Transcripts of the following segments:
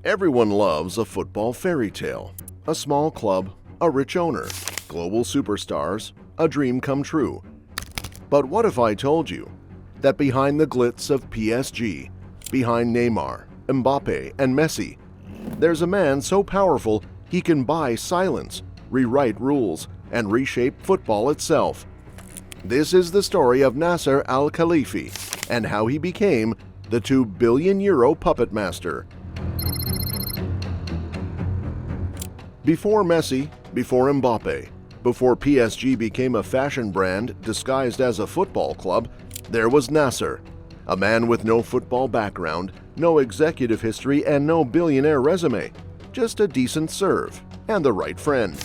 Everyone loves a football fairy tale. A small club, a rich owner, global superstars, a dream come true. But what if I told you that behind the glitz of PSG, behind Neymar, Mbappe, and Messi, there's a man so powerful he can buy silence, rewrite rules, and reshape football itself? This is the story of Nasser Al-Khelaifi and how he became the €2 billion puppet master. Before Messi, before Mbappe, before PSG became a fashion brand disguised as a football club, there was Nasser, a man with no football background, no executive history, and no billionaire resume, just a decent serve and the right friend.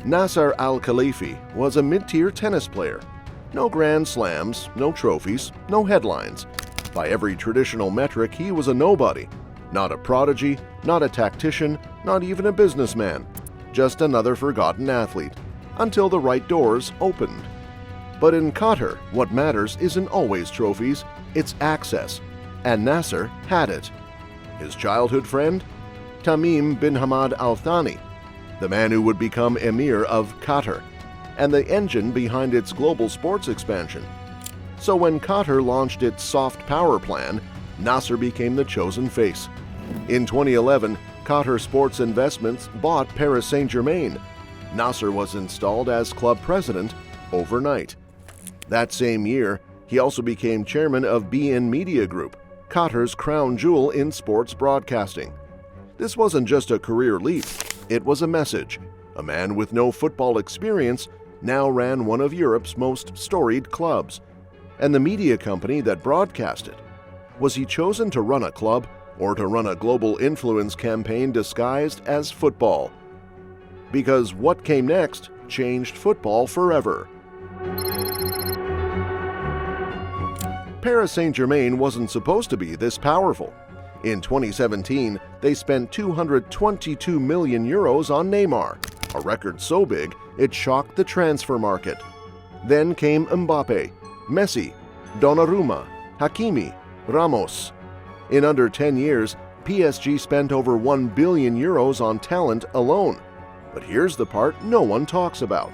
Nasser Al-Khelaifi was a mid-tier tennis player. No grand slams, no trophies, no headlines. By every traditional metric, he was a nobody. Not a prodigy, not a tactician, not even a businessman. Just another forgotten athlete, until the right doors opened. But in Qatar, what matters isn't always trophies, it's access. And Nasser had it. His childhood friend? Tamim bin Hamad Al Thani, the man who would become Emir of Qatar, and the engine behind its global sports expansion. So when Qatar launched its soft power plan, Nasser became the chosen face. In 2011, Qatar Sports Investments bought Paris Saint-Germain. Nasser was installed as club president overnight. That same year, he also became chairman of BN Media Group, Qatar's crown jewel in sports broadcasting. This wasn't just a career leap, it was a message. A man with no football experience now ran one of Europe's most storied clubs. And the media company that broadcast it. Was he chosen to run a club or to run a global influence campaign disguised as football? Because what came next changed football forever. Paris Saint-Germain wasn't supposed to be this powerful. In 2017, they spent €222 million on Neymar, a record so big it shocked the transfer market. Then came Mbappe, Messi, Donnarumma, Hakimi, Ramos. In under 10 years, PSG spent over €1 billion on talent alone. But here's the part no one talks about.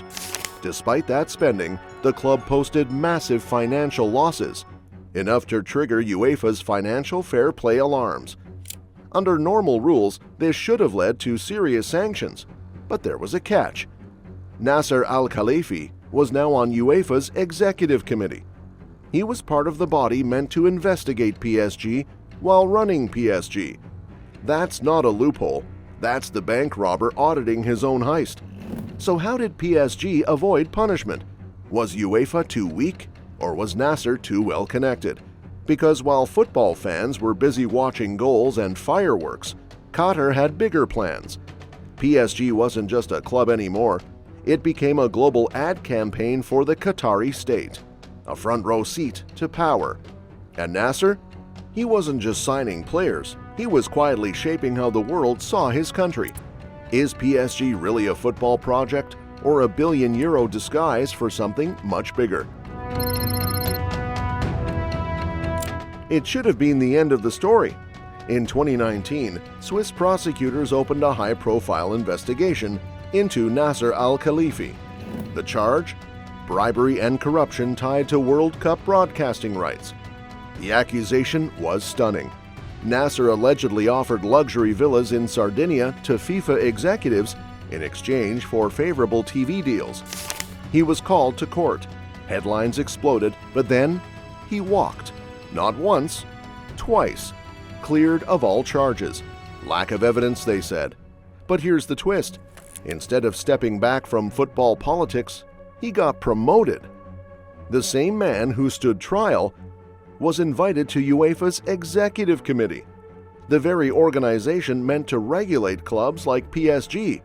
Despite that spending, the club posted massive financial losses, enough to trigger UEFA's financial fair play alarms. Under normal rules, this should have led to serious sanctions, but there was a catch. Nasser Al-Khelaifi was now on UEFA's executive committee. He was part of the body meant to investigate PSG while running PSG. That's not a loophole. That's the bank robber auditing his own heist. So how did PSG avoid punishment? Was UEFA too weak? Or was Nasser too well connected? Because while football fans were busy watching goals and fireworks, Qatar had bigger plans. PSG wasn't just a club anymore. It became a global ad campaign for the Qatari state. A front row seat to power. And Nasser? He wasn't just signing players, he was quietly shaping how the world saw his country. Is PSG really a football project, or a €1 billion disguise for something much bigger? It should have been the end of the story. In 2019, Swiss prosecutors opened a high-profile investigation into Nasser Al-Khelaifi. The charge? Bribery and corruption tied to World Cup broadcasting rights. The accusation was stunning. Nasser allegedly offered luxury villas in Sardinia to FIFA executives in exchange for favorable TV deals. He was called to court. Headlines exploded, but then he walked. Not once, twice. Cleared of all charges. Lack of evidence, they said. But here's the twist. Instead of stepping back from football politics, he got promoted. The same man who stood trial was invited to UEFA's executive committee, the very organization meant to regulate clubs like PSG.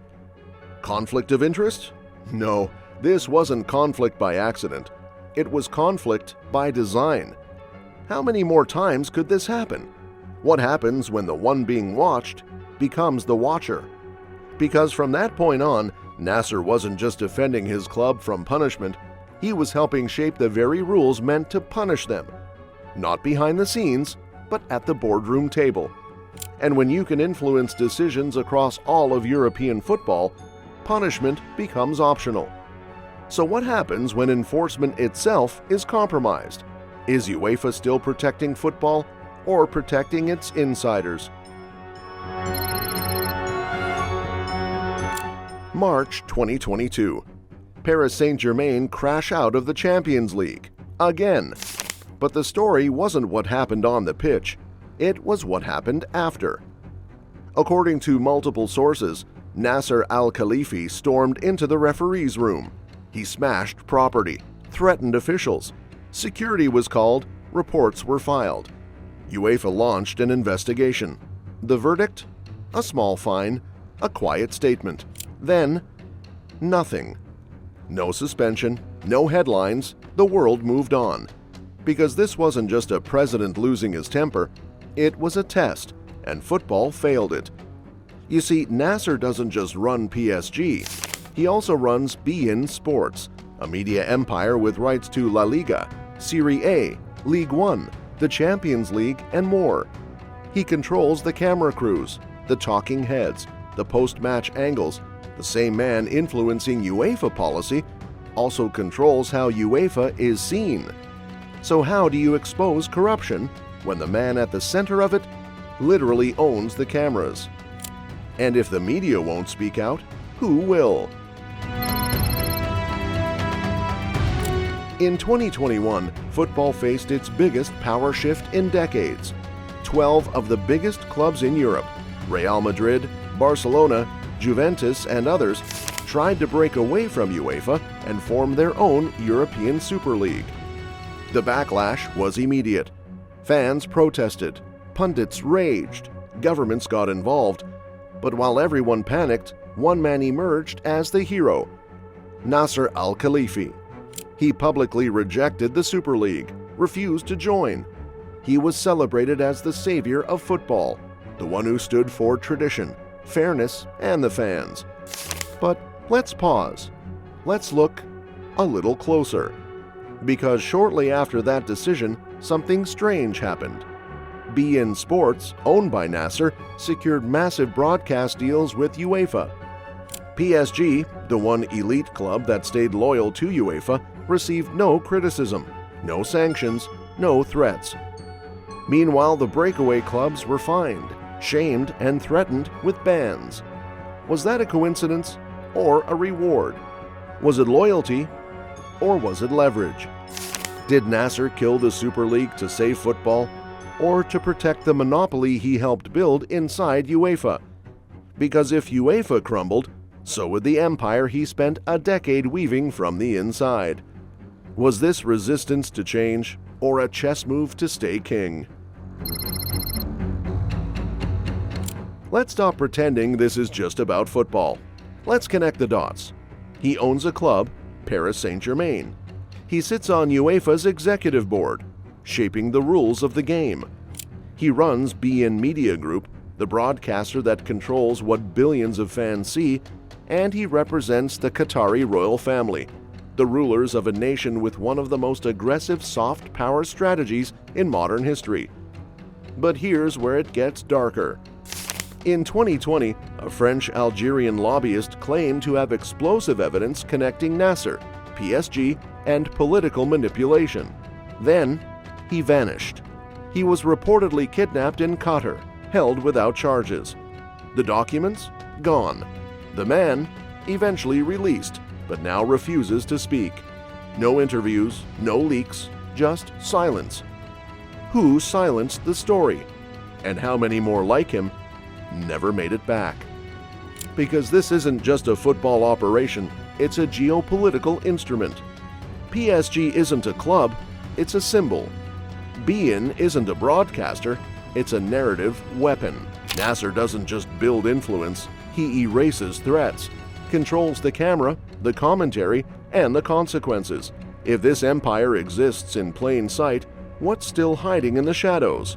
Conflict of interest? No, this wasn't conflict by accident. It was conflict by design. How many more times could this happen? What happens when the one being watched becomes the watcher? Because from that point on, Nasser wasn't just defending his club from punishment, he was helping shape the very rules meant to punish them. Not behind the scenes, but at the boardroom table. And when you can influence decisions across all of European football, punishment becomes optional. So what happens when enforcement itself is compromised? Is UEFA still protecting football or protecting its insiders? March 2022. Paris Saint-Germain crash out of the Champions League. Again. But the story wasn't what happened on the pitch. It was what happened after. According to multiple sources, Nasser Al-Khelaifi stormed into the referee's room. He smashed property, threatened officials. Security was called, reports were filed. UEFA launched an investigation. The verdict? A small fine, a quiet statement. Then, nothing. No suspension, no headlines, the world moved on. Because this wasn't just a president losing his temper, it was a test, and football failed it. You see, Nasser doesn't just run PSG, he also runs beIN Sports, a media empire with rights to La Liga, Serie A, Ligue 1, the Champions League, and more. He controls the camera crews, the talking heads, the post-match angles. The same man influencing UEFA policy also controls how UEFA is seen. So how do you expose corruption when the man at the center of it literally owns the cameras? And if the media won't speak out, who will? In 2021, football faced its biggest power shift in decades. 12 of the biggest clubs in Europe, Real Madrid, Barcelona, Juventus, and others, tried to break away from UEFA and form their own European Super League. The backlash was immediate. Fans protested, pundits raged, governments got involved. But while everyone panicked, one man emerged as the hero: Nasser Al-Khelaifi. He publicly rejected the Super League, refused to join. He was celebrated as the savior of football, the one who stood for tradition, fairness, and the fans. But let's pause. Let's look a little closer. Because shortly after that decision, something strange happened. beIN Sports, owned by Nasser, secured massive broadcast deals with UEFA. PSG, the one elite club that stayed loyal to UEFA, received no criticism, no sanctions, no threats. Meanwhile, the breakaway clubs were fined, shamed, and threatened with bans. Was that a coincidence or a reward? Was it loyalty or was it leverage? Did Nasser kill the Super League to save football or to protect the monopoly he helped build inside UEFA? Because if UEFA crumbled, so would the empire he spent a decade weaving from the inside. Was this resistance to change or a chess move to stay king? Let's stop pretending this is just about football. Let's connect the dots. He owns a club, Paris Saint-Germain. He sits on UEFA's executive board, shaping the rules of the game. He runs beIN Media Group, the broadcaster that controls what billions of fans see, and he represents the Qatari royal family, the rulers of a nation with one of the most aggressive soft power strategies in modern history. But here's where it gets darker. In 2020, a French-Algerian lobbyist claimed to have explosive evidence connecting Nasser, PSG, and political manipulation. Then, he vanished. He was reportedly kidnapped in Qatar, held without charges. The documents? Gone. The man? Eventually released, but now refuses to speak. No interviews, no leaks, just silence. Who silenced the story? And how many more like him never made it back? Because this isn't just a football operation, it's a geopolitical instrument. PSG isn't a club, it's a symbol. beIN isn't a broadcaster, it's a narrative weapon. Nasser doesn't just build influence, he erases threats, controls the camera, the commentary, and the consequences. If this empire exists in plain sight, what's still hiding in the shadows?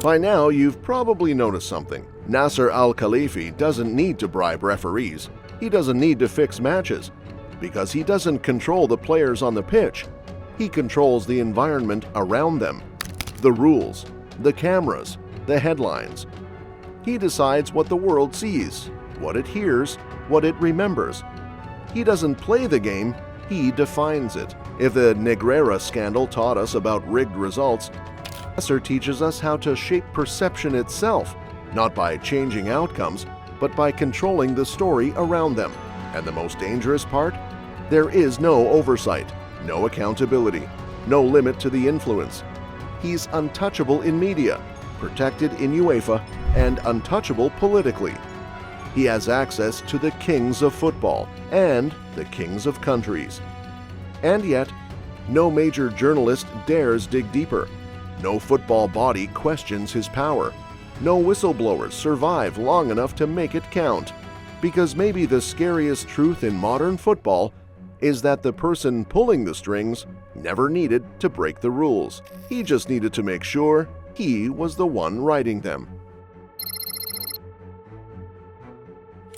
By now, you've probably noticed something. Nasser Al-Khelaifi doesn't need to bribe referees. He doesn't need to fix matches. Because he doesn't control the players on the pitch. He controls the environment around them. the rules, the cameras, the headlines. He decides what the world sees, what it hears, what it remembers. He doesn't play the game, he defines it. If the Negreira scandal taught us about rigged results, Nasser teaches us how to shape perception itself, not by changing outcomes, but by controlling the story around them. And the most dangerous part? There is no oversight, no accountability, no limit to the influence. He's untouchable in media, protected in UEFA, and untouchable politically. He has access to the kings of football and the kings of countries. And yet, no major journalist dares dig deeper. No football body questions his power. No whistleblowers survive long enough to make it count. Because maybe the scariest truth in modern football is that the person pulling the strings never needed to break the rules. He just needed to make sure he was the one writing them.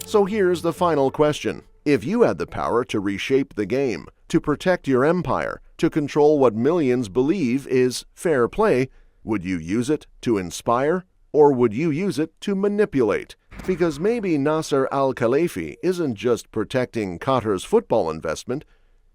So here's the final question. If you had the power to reshape the game, to protect your empire, to control what millions believe is fair play, would you use it to inspire, or would you use it to manipulate? Because maybe Nasser Al-Khelaifi isn't just protecting Qatar's football investment,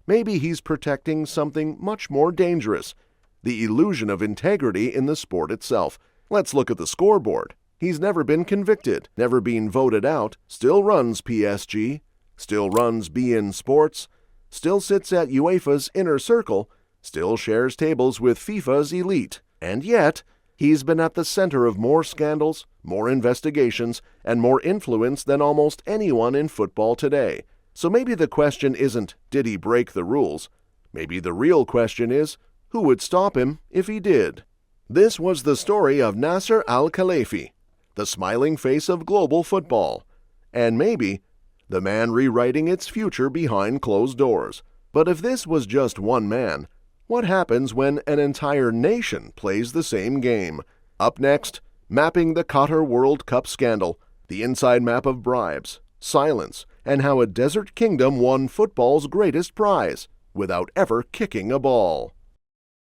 maybe he's protecting something much more dangerous, the illusion of integrity in the sport itself. Let's look at the scoreboard. He's never been convicted, never been voted out, still runs PSG, still runs beIN Sports, still sits at UEFA's inner circle, still shares tables with FIFA's elite. And yet, he's been at the center of more scandals, more investigations, and more influence than almost anyone in football today. So maybe the question isn't, did he break the rules? Maybe the real question is, who would stop him if he did? This was the story of Nasser Al-Khelaifi, the smiling face of global football, and maybe the man rewriting its future behind closed doors. But if this was just one man, what happens when an entire nation plays the same game? Up next, mapping the Qatar World Cup scandal, the inside map of bribes, silence, and how a desert kingdom won football's greatest prize without ever kicking a ball.